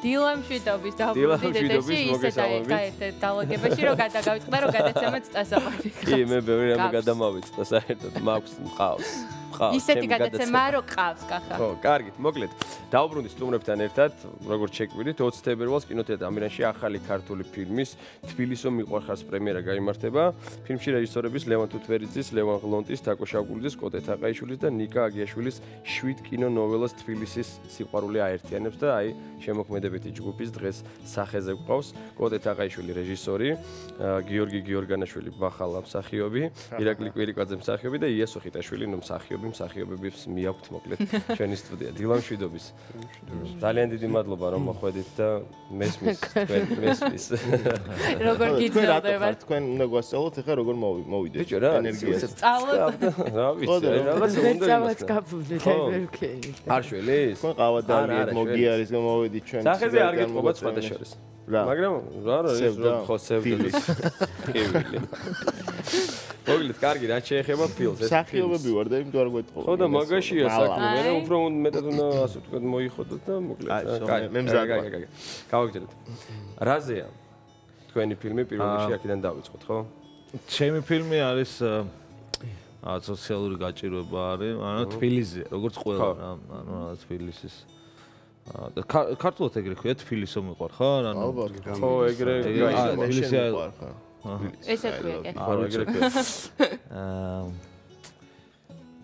დილამშვიდობის დაუბრუნდიდეში ისე დაალოგებაში რომ გადაგავიწყდა რომ გადაცემაც წასაყვანი. კი, მე ბევრი რამე გადამავიწყდა საერთოდ, მაქვს მყავს. ისეთი გადაცემა რო ყავს კახა. ხო, კარგით, მოკლედ. დაუბრუნდი სტუმრებთან ერთად, როგორც შეგვიდით, 20 თებერვალს კინოთეატრ ამირანში ახალი ქართული ფილმის თბილისო მიყვარხარს პრემიერა გაიმართება. ფილმში რეჟისორების ლევან თუთვერიძის, ლევან ღლონტის, თაკო შავგულიძის, კოტე თაყაიშვილის და ნიკა აგიაშვილის 7 კინონოველას თბილისის სიყვარული აერთიანებს და აი შემოქმედებითი ჯგუფის დღეს სახეზე გვყავს კოტე თაყაიშვილი რეჟისორი, გიორგი გიორგანაშვილი ბახალა მსახიობი, ირაკლი კვირიკვაძე მსახიობი და იასო ხიტაშვილი მსახიობებს მიაქვთ მოკლედ ჩვენი სტუდია. დილამშვიდობის. ძალიან დიდი მადლობა რომ მოხვედით და მესმის. როგორ გიწევდება? თქვენ უნდა გვასწავლოთ ახლა როგორ მოვიდეთ. ბიჭო რა, ენერგიას. რა ვიცი, რაღაც უნდა წავაც გაფუძნეთ აი ვერქენი. არ შველის? თქვენ ყავადალიეთ მოგიარის გამოვიდით ჩვენ. სახეზე არ გეტყობა სხვათა შორის. მაგრამ რა ის ხო სევდილი. კივილი. მოკლედ, კარგი, რაც შეეხება ფილმს, ეს სახიობები ვარ და იმიტომ არ გვეტყობა. ხო და მაგაშია საქმე, მე უფრო მეტად უნდა ასე ვთქვათ მოიხოდოთ და მოკლედ. კაი, მე მზადია. გავაგზავნეთ. რაზეა თქვენი ფილმი პირველ რიგში აქედან დავიწყოთ, ხო? ჩემი φιλმი არის სოციალური გაჭირვება არის, ანუ თბილისზე, როგორც ყველა რა, ანუ თბილისის ქართულად ეგრე ქვია თბილისო მიყვარ ხარ? ანუ ხო, ეგრე თბილისი ესე ქვია. ხო, ეგრე ქვია.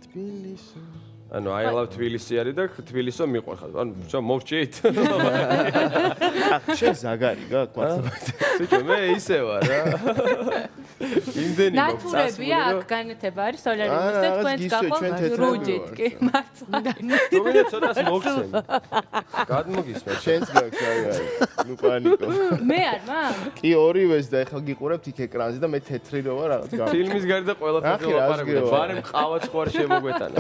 თბილისი. ანუ I love თბილისი არის და თბილისო მიყვარ ხარ. ანუ შო მოვჭით. შენ ზაგარი გაქვთ. ბიჭო, მე ისე ვარ რა. იმდენი მოწასული. ნატურებია აქ განათება არის სოლარიზმის და თქვენც გახვალთ რუჯით კი მართლა. თუმცა ცოტას მოგცემ. გადმოგისმენთ. შენც გაქვს ზაგარი. ნუ პანიკო. მე არ მაქვს? კი ორივეს და ეხლა გიყურებთ იქ ეკრანზე და მე თეთრი რო ვარ რაღაც გავა. ფილმის გარდა ყველაფერზე ვაპარაკობ. ვარემ ყავაც ხო არ შემოგვეტანა.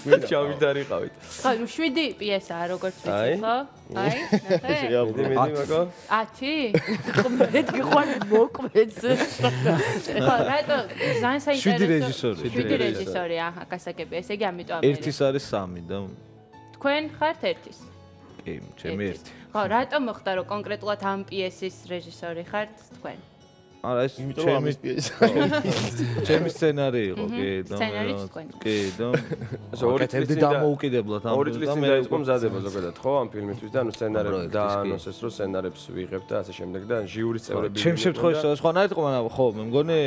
მე ჩავიდარიყავით. ხო, 7 პიესაა როგორც ვიცი, ხო? აი, ნახე. მედი მაგო. 10? ხმეთ გიყვარ მოკვეც. ხო, რატო? ძალიან საინტერესო. 7 რეჟისორი. 7 რეჟისორი, აჰა, გასაგებია. ესე იგი ამიტომ არის. ერთის არის 3 და თქვენ ხართ ერთის? კი, ჩემი ერთი. ხო, რატომ მოხდა რომ კონკრეტულად ამ პიესის რეჟისორი ხართ თქვენ? არა, ეს იმიტომ რომ ამის პიესა. ჩემი სცენარი იყო, კი, და სცენარიც თქვენი. კი, და ასე ორი წლის კეთებდი წინ დამოუკიდებლად ამ 2 წლის წინ დაიწყო მზადება ზოგადად, ხო, ამ ფილმისთვის და ანუ სცენარები დაანონსეს, რომ სცენარებს ვიღებ და ასე შემდეგ და ჟიურის წევრები. ჩემ შემთხვევაში სხვანაირად იყო, მაგრამ ხო, მე მგონი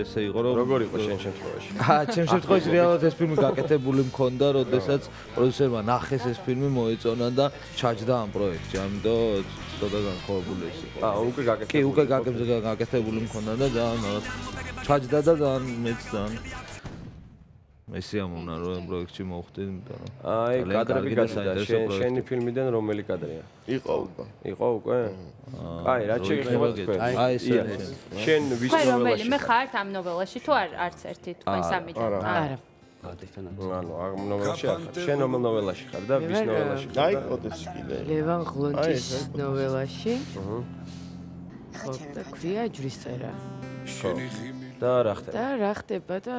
ესე იყო, რომ როგორ იყო შენ შემთხვევაში? ჩემ შემთხვევაში რეალურად ეს ფილმი გაკეთებული მქონდა, როდესაც პროდიუსერმა ნახეს ეს ფილმი მოეწონა და ჩაჯდა ამ პროექტში, ამიტომ ცოტა განხორებული ის იყო. უკვე გაკეთებული. კი, უკვე გაკეთებული მქონდა და ძალიან ჩაჯდა და ძალიან მეც ძალიან მესიამოვნა რომ პროექტში მოვხდი, იმიტომ რომ აი, კადრები გაჩნდა შენი ფილმიდან რომელი კადრია? იყო უკვე. იყო უკვე? აი, რა შეიძლება თქვენ? აი, ეს შენ ვის ხო, რომელი ნოველაში? მე ხართ ამ ნოველაში თუ არც ერთი თქვენ სამიდან? არა. ანუ ამ ნოველაში არ ხარ. შენ რომელ ნოველაში ხარ და ვის ნოველაში? აი, კოდეში კიდე. ლევან ღლონტის ნოველაში. ხო, და ქვია ჯვრისწერა. და რა ხდება? და რა ხდება და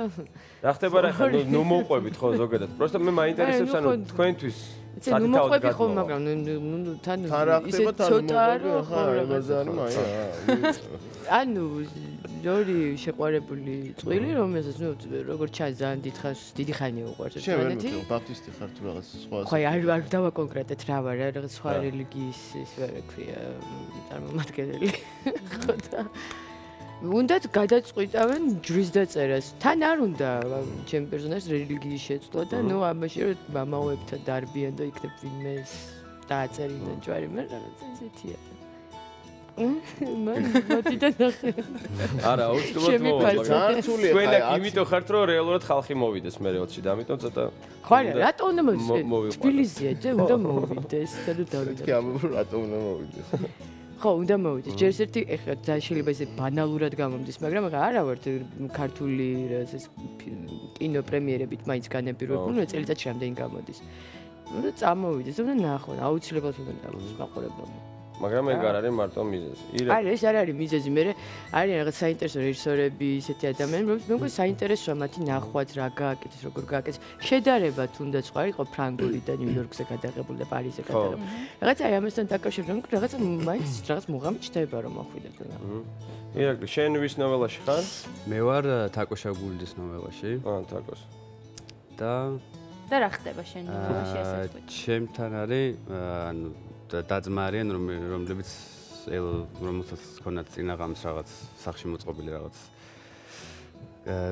რა ხდება რა ხა? ნუ მოყვებით ხო ზოგადად. просто მე მაინტერესებს ანუ თქვენთვის ნუ მოყვები ხო, მაგრამ ნუ თან ისე ცოტა რომ ხო, ბაზარი მაი. ანუ ორი შეყვარებული წვილი, რომელსაც ნუ როგორ ჩანს ძალიან დიდი ხანია უყვარს ერთმანეთი. შენ ბაპტისტი ხარ თუ რაღაც სხვა. ხო, არ დავაკონკრეტეთ რა ვარ, რაღაც სხვა რელიგიის ის ვერ ქვია წარმომადგენელი. ხო და უნდათ გადაწყვიტავენ ჯვრის დაწერას. თან არ უნდა ჩემ პერსონაჟს რელიგიის შეცვლა და ნუ ამაში რომ მამაოებთან დარბიან და იქნებ ვინმე დააწერინა ჯვარი, მე რაღაც ისეთია. მოდიდა ნახე. არა, უცბად მოვა. თქვენ აქ იმიტომ ხართ რომ რეალურად ხალხი მოვიდეს მე რეალში და ამიტომ ცოტა ხო არა, რატო უნდა მოვიდეს? თბილისია, ჯერ უნდა მოვიდეს და დავიდა. კი, რატო უნდა მოვიდეს? ხო, უნდა მოვიდეს. ჯერ ერთი ეხლა შეიძლება ისე ბანალურად გამომდის, მაგრამ არა ვარ ქართული ეს კინო პრემიერებით მაინც განაპირობებული, წელიწადში რამდენი გამოდის. უნდა წამოვიდეს, უნდა ნახო, აუცილებლად უნდა ნახოს მაყურებელმა. მაგრამ ეგ არ არის მარტო მიზეზი. არა, ეს არ არის მიზეზი, მე არის რაღაც საინტერესო რეჟისორები, ისეთი ადამიანები, რომლებიც მე მგონი საინტერესოა მათი ნახვაც, რა გააკეთეს, როგორ გააკეთეს. შედარება თუნდაც ხო არის, ხო ფრანგული და ნიუ-იორკზე გადაღებული და პარიზზე გადაღებული. რაღაც აი ამასთან დაკავშირებით, რაღაცა მაინც რაღაც მუღამი ჩდება რომ მოხვიდეთ და. ირაკლი, შენ ვის ნოველაში ხარ? მე ვარ თაკოშაგულიძის ნოველაში. თაკოს. და რა ხდება შენ ნოველაში ასე ვთქვი? ჩემთან არის ანუ დაძმა არიან რომლებიც რომელსაც ქონათ წინაღამის რაღაც სახში მოწყობილი რაღაც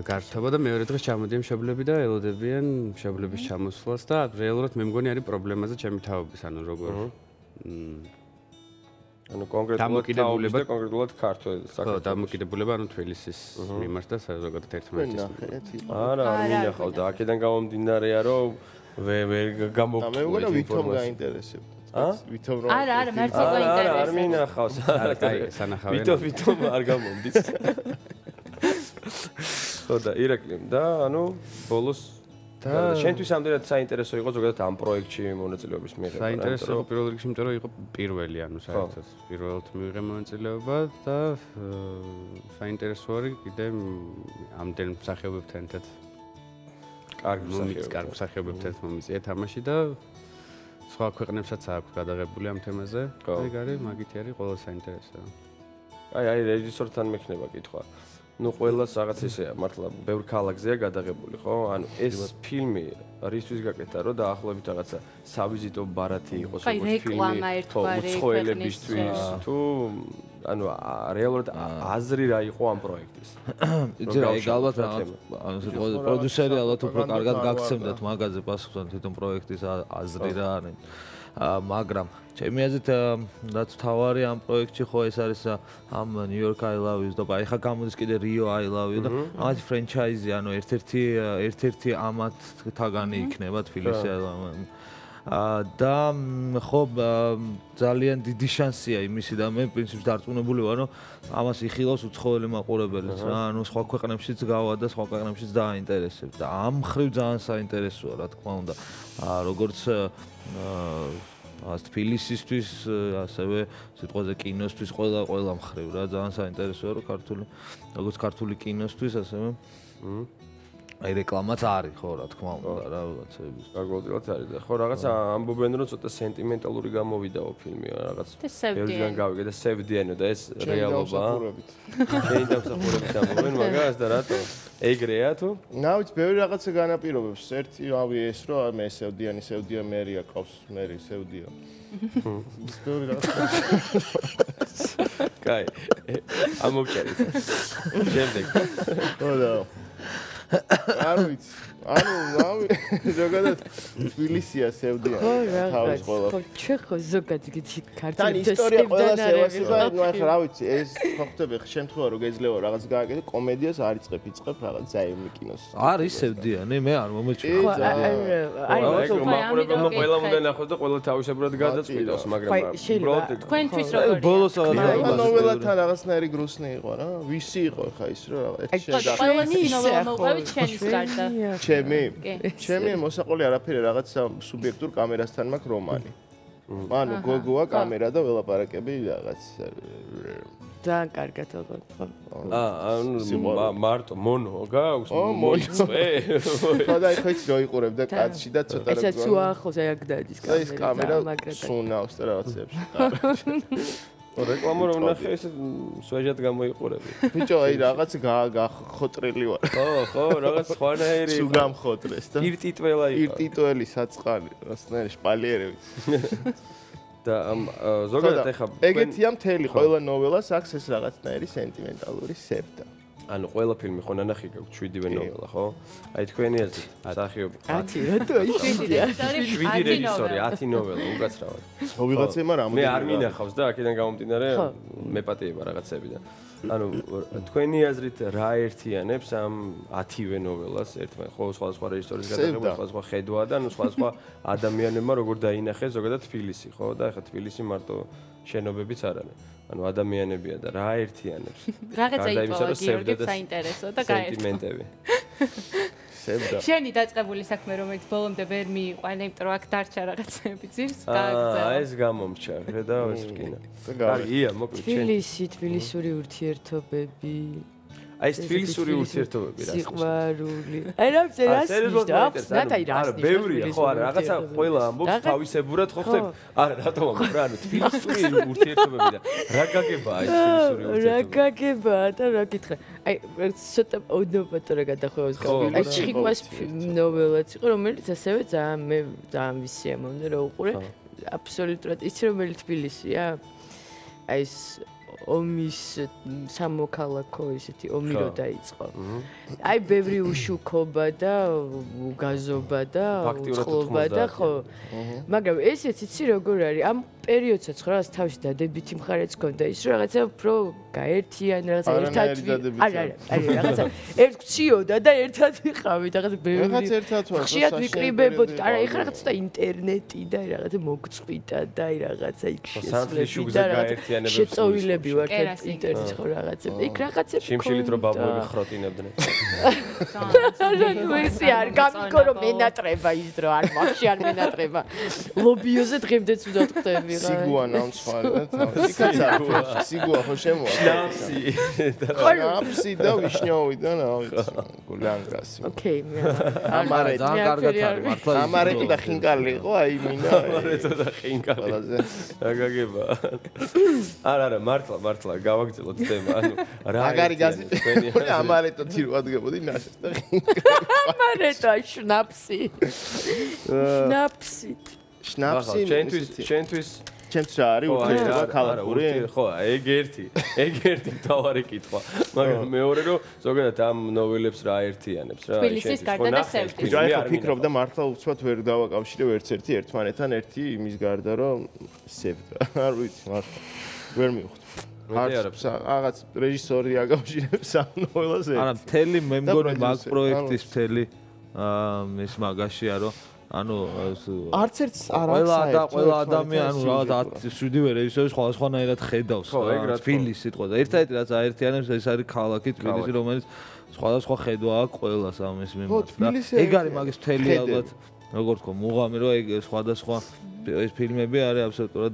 გართობა და მეორე დღეს ჩამოდიან მშობლები და ელოდებიან მშობლების ჩამოსვლას და რეალურად მე მგონი არის პრობლემაზე ჩემი თავების ანუ როგორ ანუ კონკრეტულად ქართველ ხო დამოკიდებულება ანუ თბილისის მიმართ და ზოგადად ერთმანეთის არა არ მინახავს და აქედან გამომდინარეა რომ ვერ გამოვყვა მე მგონი ვითომ გაინტერესებდა ვითომ რომ არა მართლა გაინტერესებს არ მინახავს არა კაი სანახავენ ვითომ არ გამომდის ხო და ირაკლი და ანუ ბოლოს და შენთვის ამდენად საინტერესო იყო ზოგადად ამ პროექტში მონაწილეობის მიღება. საინტერესო იყო პირველ რიგში, იმიტომ რომ იყო პირველი, ანუ საერთოდ პირველად მივიღე მონაწილეობა და საინტერესო არის კიდე ამდენ მსახიობებთან ერთად კარგი მსახიობებთან მომიწია თამაში და სხვა ქვეყნებსაც აქვს გადაღებული ამ თემაზე. ეგ არის, მაგითი არის ყველა საინტერესო. აი რეჟისორთან მექნება კითხვა. ну ყველას რაღაც ისეა მართლა ბევრ ქალაქზეა გადაღებული ხო ანუ ეს ფილმი რისთვის გაკეთა რომ დაახლოებით რაღაცა სავიზიტო ბარათი იყოს როგორც ფილმი უცხოელებისთვის თუ ანუ რეალურად აზრი რა იყო ამ პროექტის იცი რა ეგ ალბათ ანუ პროდიუსერი ალბათ უფრო კარგად გაგცემდათ მაგაზე პასუხს ან თვითონ პროექტის აზრი რა არის მაგრამ ჩემი აზრით რაც თავარი ამ პროექტში ხო ეს არის ამ New York I Love You და ახლა გამოდის კიდე Rio I Love You და ამათი ფრენჩაიზი ანუ ერთ-ერთი ამათგანი იქნება თბილისი და ხო ძალიან დიდი შანსია იმისი და მე პრინციპში დარწმუნებული ვარ რომ ამას იხილავს უცხოელი მაყურებელიც რა ანუ სხვა ქვეყნებშიც გავა და სხვა ქვეყნებშიც დააინტერესებს და ამ ხრივ ძალიან საინტერესოა რა თქმა უნდა როგორც თბილისისთვის ასევე სიტყვაზე კინოსთვის ყველა მხრივ რა ძალიან საინტერესოა რომ როგორც ქართული კინოსთვის ასევე აი რეკლამაც არის ხო რა თქმა უნდა რა რაღაცების გარკვეულად არის და ხო რაღაცა ამბობენ რომ ცოტა სენტიმენტალური გამოვიდაო ფილმი რაღაც ბევრგან გავიგე და სევდიანო და ეს რეალობაა შენი დამსახურებით ამბობენ მაგას და რატო ეგრეა თუ ნავით ბევრი რაღაცა განაპირობებს ერთი რავი ეს რომ მე სევდიანი მერია ყავს მერი სევდია ის ბევრი რაღაცა კაი ამოვჭერეთ შემდეგ ხო და არ ვიცი ანუ რავი ზოგადად თბილისია სევდიანი თავის ყველა ხო ჩვენ ხო ზოგადად გითი ქართული თან ისტორია ყველა სევასება ნუ ახლა რა ვიცი ეს ხო ხდება შემთხვევა რომ გეძლევა რაღაც გააკეთე კომედიას არ იწყებ რაღაც ზაიმი კინოს არის სევდიანი მე არ მომეჩვენა ხო აი მაყურებელმა ყველა უნდა ნახოს და ყველა თავისებურად გადაწყვიტოს მაგრამ უბრალოდ თქვენთვის როგორია ბოლოს ნოველათან რაღაცნაირი გრუსნი იყო რა ვისი იყო ხა ის რომ რაღაც შეიძლება ყველანი ნოველა მოყვებით ჩვენის გარდა ჩემი მოსაყოლი არაფერი რაღაცა სუბიექტურ კამერასთან მაქვს რომანი. ანუ გოგოა კამერა და ველაპარაკები რაღაც ძალიან კარგად ალბათ ხო. ანუ მარტო მონო გაქვს მოიწვე. ხო და ხო იცი რო იყურებ და კაცში და ცოტა რა. ესაც უახლოს აი აქ დადის კამერა. ეს კამერა სუნავს და რაღაცებს. რეკლამა რომ ნახე ეს სვეჟად გამოიყურები. ბიჭო აი რაღაც გახოტრილი ვარ. ხო რაღაც სხვანაირი სულ გამხოტრეს და ირტიტველა იყო. ირტიტველი საწყალი რაღაცნაირი შპალიერები. და ზოგადად ეხა ეგეთია მთელი ყველა ნოველას აქვს ეს რაღაცნაირი სენტიმენტალური სევდა. ანუ ყველა ფილმი ხო ნანახი გაქვს 7-ვე ნოველა ხო? აი თქვენი აზრით მსახიობი 10 რატო აი 7 რეჟისორი 10 ნოველა უკაცრავად. ხო ვიღაცემა რამე მე არ მინახავს და აქედან გამომდინარე მეპატიება რაღაცები და ანუ თქვენი აზრით რა ერთიანებს ამ 10-ვე ნოველას ერთმანეთს ხო სხვადასხვა რეჟისორის გადაღებული სხვადასხვა ხედვა და ანუ სხვადასხვა ადამიანებმა როგორ დაინახეს ზოგადად თბილისი ხო და ეხლა თბილისი მარტო შენობებიც არ არის ანუ ადამიანებია და რა ერთიანებს რაღაცა იყო გიორგი საინტერესო და გაერთო სენტიმენტები სებდა. შენი დაწყებული საქმე რომელიც ბოლომდე ვერ მიიყვანა, იმიტომ რომ აქ დარჩა რაღაცები ძირს, გააგზავნა. ეს გამომჩა, ხედავ ეს რკინა. კარგია, მოკლედ შენ. თბილისური ურთიერთობები. აი ეს თბილისური ურთიერთობები რა. სიყვარული. აი რა ნათაი რა. არა, ბევრია ხო, არა, რაღაცა ყველა ამბობს თავისებურად ხო ხდება. არა, რატომ ამბობ რა, ანუ თბილისური ურთიერთობები და რა გაგებაა ეს თბილისური ურთიერთობები? რა გაგებაა და რა გითხრა. აი ცოტა ოდნავ გადახვევას გავიგე. აი ჩიკვას ნოველაც იყო, რომელიც ასევე ძალიან ვისიამოვნე რა უყურე. აბსოლუტურად იცი რომელი თბილისია? აი ეს ომის სამოქალაქო ისეთი ომი რო დაიწყო. აი ბევრი უშუქობა და უგაზობა და უწყლობა და ხო. მაგრამ ესეც იცი როგორ არის? ამ პერიოდსაც ხო რაღაც თავში დადებითი მხარეც ქონდა ის რომ რაღაცა უფრო გაერთიან რაღაცა ერთად არა რაღაცა ერთ გციოდა და ერთად ვიყავით რაღაცა ბევრი რაღაც ერთად ვარ ხშირად ვიკრიბებოდ არა ეხლა რაღაც ცოტა ინტერნეტი და რაღაცა მოგწყვიტა და რაღაცა იქ შესვლები შეწოვილები ვართ ინტერნეტში ხო რაღაცები იქ რაღაცები შიმშილით რომ ბაბუები ხროტინებდნენ ნუ ისი არ გამიქო რომ მენატრება ის დრო არ მაგში არ მენატრება ლობიოზე დღემდეც ვდათ ხდები სიგუა ნამსხარი და თავი სიგუა ხო შემოა ნამსი და ვიშნიოვი და რა ვიცი გულანგრასი ოკეი ამარე ძალიან კარგად არის მართლა ამარეტო და ხინკალი იყო აი მინა ამარეტო და ხინკალი რა გაგება არა მართლა გავაგრძელოთ თემა ანუ რა აგარი გაზიტე ამარეტო თირო ადგებოდი ნაშეს და ხინკალი ამარეტო შნაფსი შენთვის ჩემთვის რა არის ურთიერთობა ქალაქური? ხო, ეგ ერთი თავარი კითხვა. მაგრამ მეორე რომ ზოგადად ამ ნოველებს რა ერთიანებს რა. თბილისის გარდა და სევდით. აი ხო ფიქრობ და მართლა უცბად ვერ დავაკავშირებ ერთ-ერთი ერთმანეთთან ერთი იმის გარდა რომ სევდა. არ ვიცი მართლა. ვერ მივხვდი. რაღაც რეჟისორი აკავშირებს ამ ნოველას ერთ. არა, მთელი მე მგონი მაგ პროექტის მთელი ის მაგაშია რომ ანუ არც ერთს არ აქვს ყველა ადამიანი რაღაც 7 რეჟისორი სხვადასხვანაირად ხედავს თბილისს სიტყვა და ერთ-ერთი რაც აერთიანებს ეს არის ქალაქი თბილისი რომელიც სხვადასხვა ხედვა აქვს ყველას ამის მიმართ და ეგ არის მაგის მთელი ალბათ როგორც თქო მუღამი რომ ეგ სხვადასხვა ეს ფილმები არის აბსოლუტურად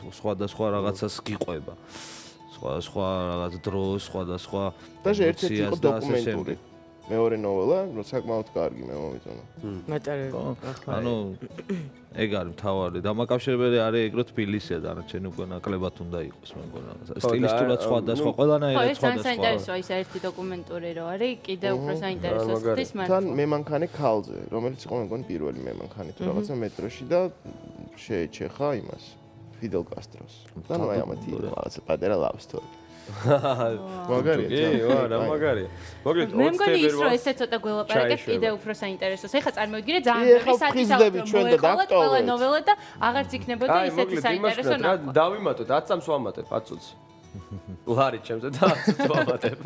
სხვადასხვა რაღაცას გიყვება სხვადასხვა რაღაც დროს სხვადასხვა და ერთ-ერთი იყო დოკუმენტური მეორე ნოველა, რომ საკმაოდ კარგი მე მომიწონა. მატარებელი. ანუ ეგ არის მთავარი. დამაკავშირებელი არის ეგ რომ თბილისია და არჩენი უკვე ნაკლებად უნდა იყოს მე მგონა. სტილისტურად სხვადასხვა, ყველანაირად სხვადასხვა. ხო, ეს საინტერესოა ის ერთი დოკუმენტური რო არის, კიდევ უფრო საინტერესოა ის მარტო. თან მემანქანე ქალზე, რომელიც იყო მე მგონი პირველი მემანქანი თუ რაღაცა მეტროში და შეეჩეხა იმას ფიდელ კასტროს. და ნუ აი ამათი რაღაცა პატარა love story. მაგარია. რა მაგარია. მოკლედ 20 მე მგონი ის რომ ესე ცოტა გველაპარაკეთ კიდევ უფრო საინტერესოა. ეხლა წარმოვიდგინე ძალიან ბევრი საჭიროება ჩვენ და დაქტოვოთ. ნოველა და აღარც იქნებოდა ისეთი საინტერესო ნახვა. დავიმატოთ 10 წამს ვამატებ 10 წუთს. ლარი ჩემზე და 10 წუთს ვამატებ.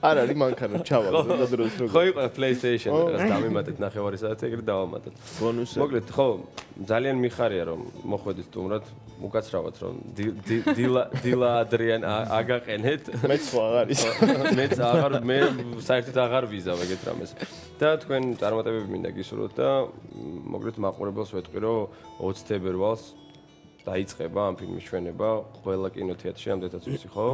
არ არის მანქანა ჩავალ და დროს როგორ. ხო იყო PlayStation რაღაც დავიმატეთ ნახევარი საათი ეგრე დავამატეთ. ბონუსი. მოკლედ ხო ძალიან მიხარია რომ მოხვედით სტუმრად. უკაცრავად რომ დილა ადრიან აგაყენეთ. მეც ხო აღარ არის. მეც აღარ მე საერთოდ აღარ ვიზავ ეგეთ რამეს. და თქვენ წარმატებები მინდა გისურვოთ და მოკლედ მაყურებელს ვეთქვი რომ 20 თებერვალს დაიწყება ამ ფილმის ჩვენება ყველა კინოთეატრში ამდენაც ვიცი ხო?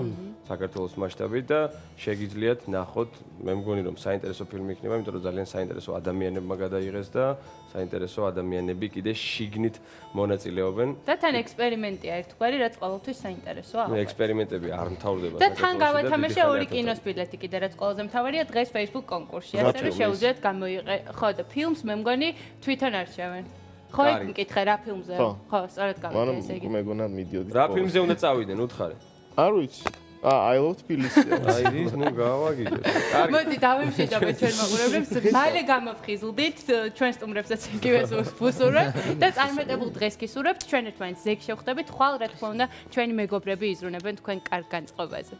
საქართველოს მასშტაბით და შეგიძლიათ ნახოთ. მე მგონი რომ საინტერესო ფილმი იქნება, იმიტომ რომ ძალიან საინტერესო ადამიანებმა გადაიღეს და საინტერესო ადამიანები კიდე შიგნით მონაწილეობენ. და თან ექსპერიმენტია ერთგვარი, რაც ყოველთვის საინტერესოა. ექსპერიმენტები არ მთავრდება და თან გავათამაშე ორი კინოს ბილეთი კიდე რაც ყველაზე მთავარია დღეს Facebook კონკურსში. ასევე შეუძლიათ გამოიყენოთ. ხო და ფილმს მე მგონი თვითონ არჩევენ. ხო, მკითხე რა ფილმზე? ხო, სწორად გავიგე ესე იგი. მანუ მეგონა მიდიოდი. რა ფილმზე უნდა წავიდნენ, უთხარი? არ ვიცი. I love Tbilisi. აი ის ნუ გავაგიდეთ. კარგი. მოდი დავიმშვიდობთ ჩვენ მაყურებლებს. მალე გამოფხიზლდით ჩვენ სტუმრებსაც იგივეს ვუსურვებთ და წარმატებულ დღეს გისურვებთ. ჩვენ ერთმანეთს ზეგ შევხვდებით. ხვალ რა თქმა უნდა ჩვენი მეგობრები იზრუნებენ თქვენ კარგ განწყობაზე.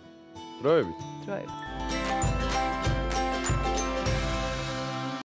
დროებით. დროებით.